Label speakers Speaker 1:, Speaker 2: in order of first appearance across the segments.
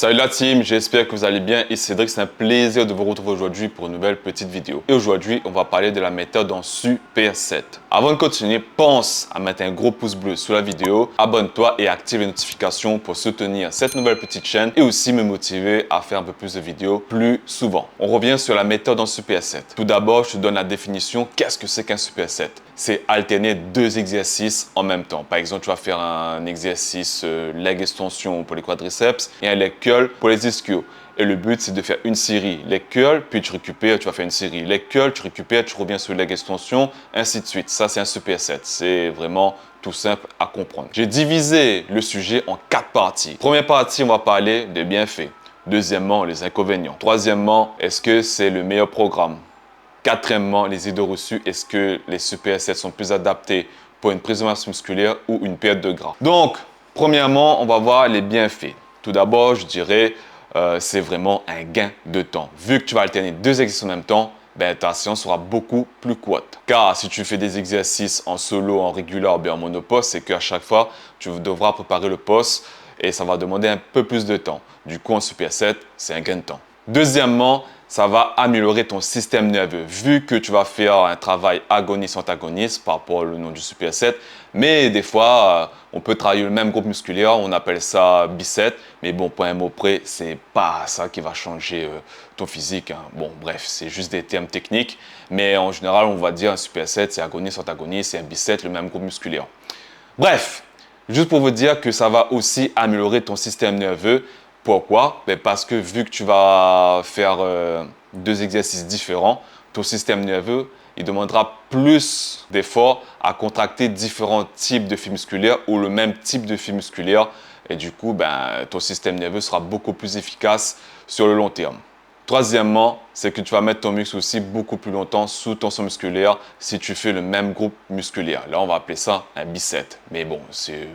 Speaker 1: Salut la team, j'espère que vous allez bien. Ici Cédric, c'est un plaisir de vous retrouver aujourd'hui pour une nouvelle petite vidéo. Et aujourd'hui, on va parler de la méthode en Superset. Avant de continuer, pense à mettre un gros pouce bleu sous la vidéo, abonne-toi et active les notifications pour soutenir cette nouvelle petite chaîne et aussi me motiver à faire un peu plus de vidéos plus souvent. On revient sur la méthode en Superset. Tout d'abord, je te donne la définition. Qu'est-ce que c'est qu'un Superset? C'est alterner deux exercices en même temps. Par exemple, tu vas faire un exercice leg extension pour les quadriceps et un leg curl pour les ischios. Et le but, c'est de faire une série leg curl, puis tu récupères, tu vas faire une série leg curl, tu récupères, tu reviens sur leg extension, ainsi de suite. Ça, c'est un superset. C'est vraiment tout simple à comprendre. J'ai divisé le sujet en 4 parties. Première partie, on va parler des bienfaits. Deuxièmement, les inconvénients. Troisièmement, est-ce que c'est le meilleur programme? Quatrièmement, les idées reçues. Est-ce que les supersets sont plus adaptés pour une prise de masse musculaire ou une perte de gras? Donc, premièrement, on va voir les bienfaits. Tout d'abord, je dirais, c'est vraiment un gain de temps. Vu que tu vas alterner deux exercices en même temps, ta séance sera beaucoup plus courte. Car si tu fais des exercices en solo, en régulier ou bien en monoposte, c'est qu'à chaque fois, tu devras préparer le poste et ça va demander un peu plus de temps. Du coup, en superset, c'est un gain de temps. Deuxièmement, ça va améliorer ton système nerveux. Vu que tu vas faire un travail agoniste-antagoniste par rapport au nom du superset, mais des fois, on peut travailler le même groupe musculaire, on appelle ça biceps, mais bon, pour un mot près, c'est pas ça qui va changer ton physique. Bon, bref, c'est juste des termes techniques, mais en général, on va dire un superset, c'est agoniste-antagoniste, c'est un biceps, le même groupe musculaire. Bref, juste pour vous dire que ça va aussi améliorer ton système nerveux. Pourquoi? Parce que vu que tu vas faire deux exercices différents, ton système nerveux, il demandera plus d'efforts à contracter différents types de fibres musculaires ou le même type de fibres musculaires. Et du coup, ton système nerveux sera beaucoup plus efficace sur le long terme. Troisièmement, c'est que tu vas mettre ton muscle aussi beaucoup plus longtemps sous tension musculaire si tu fais le même groupe musculaire. Là, on va appeler ça un biceps. Mais bon, c'est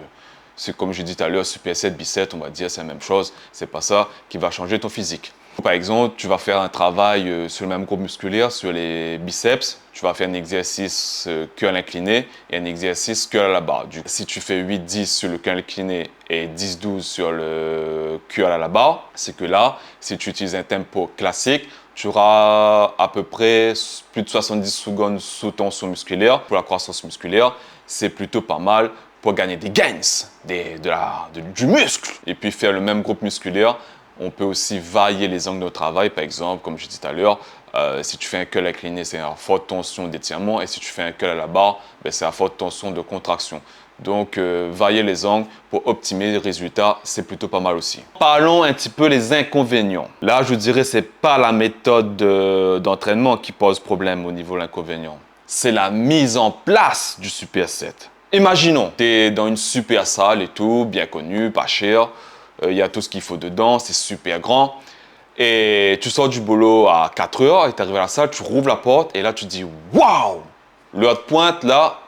Speaker 1: comme je dis tout à l'heure, superset, biceps, on va dire c'est la même chose. C'est pas ça qui va changer ton physique. Par exemple, tu vas faire un travail sur le même groupe musculaire, sur les biceps. Tu vas faire un exercice curl incliné et un exercice curl à la barre. Si tu fais 8-10 sur le curl incliné et 10-12 sur le curl à la barre, c'est que là, si tu utilises un tempo classique, tu auras à peu près plus de 70 secondes sous tension musculaire. Pour la croissance musculaire, c'est plutôt pas mal pour gagner des gains, du muscle. Et puis faire le même groupe musculaire, on peut aussi varier les angles de travail. Par exemple, comme je disais tout à l'heure, si tu fais un curl incliné, c'est à forte tension d'étirement. Et si tu fais un curl à la barre, c'est à forte tension de contraction. Donc, varier les angles pour optimiser les résultats, c'est plutôt pas mal aussi. Parlons un petit peu des inconvénients. Là, je dirais, c'est pas la méthode d'entraînement qui pose problème au niveau de l'inconvénient. C'est la mise en place du superset. Imaginons, tu es dans une super salle et tout, bien connue, pas chère. Il y a tout ce qu'il faut dedans, c'est super grand. Et tu sors du boulot à 4 heures et tu arrives à la salle, tu rouvres la porte et là tu dis « Waouh !» L'heure de pointe, là,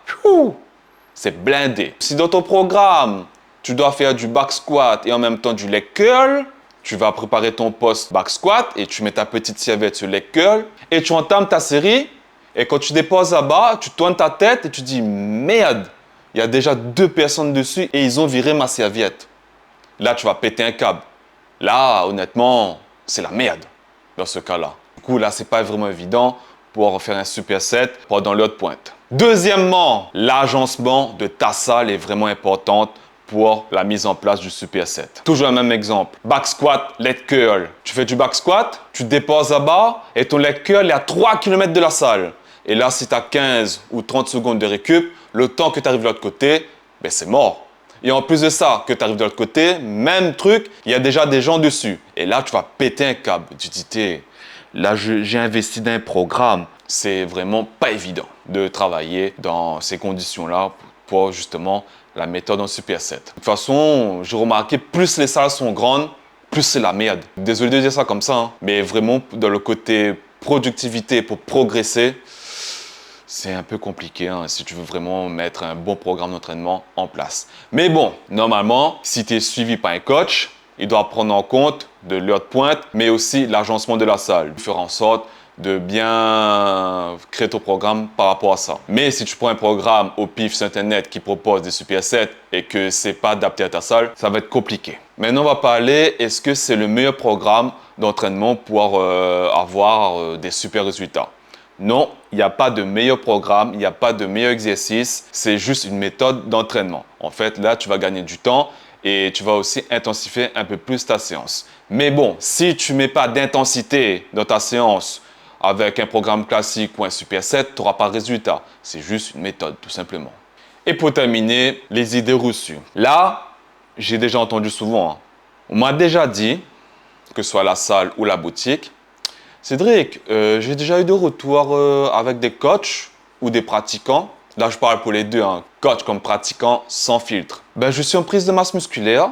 Speaker 1: c'est blindé. Si dans ton programme, tu dois faire du back squat et en même temps du leg curl, tu vas préparer ton post back squat et tu mets ta petite serviette sur leg curl et tu entames ta série. Et quand tu déposes là-bas, tu tournes ta tête et tu dis « Merde !» Il y a déjà 2 personnes dessus et ils ont viré ma serviette. Là, tu vas péter un câble. Là, honnêtement, c'est la merde dans ce cas-là. Du coup, là, c'est pas vraiment évident pour faire un superset pendant l'heure de pointe. Deuxièmement, l'agencement de ta salle est vraiment importante pour la mise en place du superset. Toujours le même exemple. Back squat, leg curl. Tu fais du back squat, tu déposes là-bas et ton leg curl est à 3 km de la salle. Et là, si tu as 15 ou 30 secondes de récup, le temps que tu arrives de l'autre côté, c'est mort. Et en plus de ça, que tu arrives de l'autre côté, même truc, il y a déjà des gens dessus. Et là, tu vas péter un câble. Tu te dis, là, j'ai investi dans un programme. C'est vraiment pas évident de travailler dans ces conditions-là pour justement la méthode en superset. De toute façon, j'ai remarqué, plus les salles sont grandes, plus c'est la merde. Désolé de dire ça comme ça, mais vraiment, dans le côté productivité pour progresser, c'est un peu compliqué si tu veux vraiment mettre un bon programme d'entraînement en place. Mais bon, normalement, si tu es suivi par un coach, il doit prendre en compte de l'heure de pointe, mais aussi l'agencement de la salle. Faire en sorte de bien créer ton programme par rapport à ça. Mais si tu prends un programme au pif sur Internet qui propose des supersets et que c'est pas adapté à ta salle, ça va être compliqué. Maintenant, on va parler, est-ce que c'est le meilleur programme d'entraînement pour avoir des super résultats? Non, il n'y a pas de meilleur programme, il n'y a pas de meilleur exercice, c'est juste une méthode d'entraînement. En fait, là, tu vas gagner du temps et tu vas aussi intensifier un peu plus ta séance. Mais bon, si tu ne mets pas d'intensité dans ta séance avec un programme classique ou un superset, tu n'auras pas de résultat. C'est juste une méthode, tout simplement. Et pour terminer, les idées reçues. Là, j'ai déjà entendu souvent, hein. On m'a déjà dit, que ce soit la salle ou la boutique, Cédric, j'ai déjà eu des retours avec des coachs ou des pratiquants. Là, je parle pour les deux, hein, coach comme pratiquant, sans filtre. Ben, je suis en prise de masse musculaire,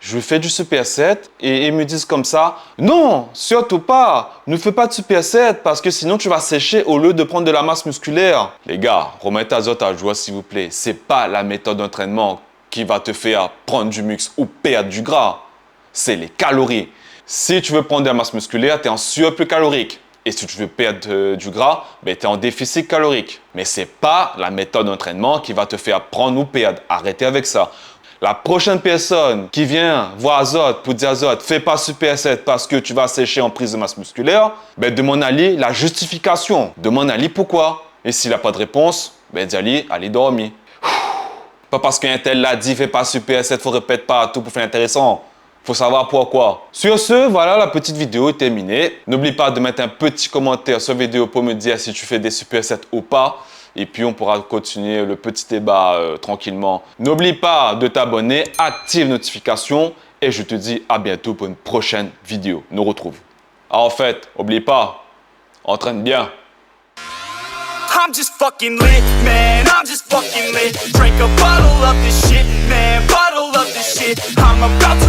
Speaker 1: je fais du superset et ils me disent comme ça, non, surtout pas, ne fais pas de superset parce que sinon tu vas sécher au lieu de prendre de la masse musculaire. Les gars, remettez azote à joie s'il vous plaît. C'est pas la méthode d'entraînement qui va te faire prendre du muscle ou perdre du gras. C'est les calories. Si tu veux prendre de la masse musculaire, tu es en surplus calorique. Et si tu veux perdre du gras, ben, tu es en déficit calorique. Mais ce n'est pas la méthode d'entraînement qui va te faire prendre ou perdre. Arrêtez avec ça. La prochaine personne qui vient voir Azote pour dire Azote, fais pas superset parce que tu vas sécher en prise de masse musculaire, ben, demande à lui la justification. Demande à lui pourquoi. Et s'il n'a pas de réponse, ben, dis à lui, allez dormir. Pas parce qu'un tel l'a dit, fais pas superset, faut répéter partout pour faire intéressant. Faut savoir pourquoi. Sur ce, voilà, la petite vidéo est terminée. N'oublie pas de mettre un petit commentaire sur la vidéo pour me dire si tu fais des supersets ou pas. Et puis, on pourra continuer le petit débat tranquillement. N'oublie pas de t'abonner, active notification. Et je te dis à bientôt pour une prochaine vidéo. Nous retrouve. Ah, en fait, n'oublie pas, entraîne bien.
Speaker 2: I'm just fucking lit, man, I'm just fucking lit. Drink a bottle of this shit, man, bottle of this shit. I'm about to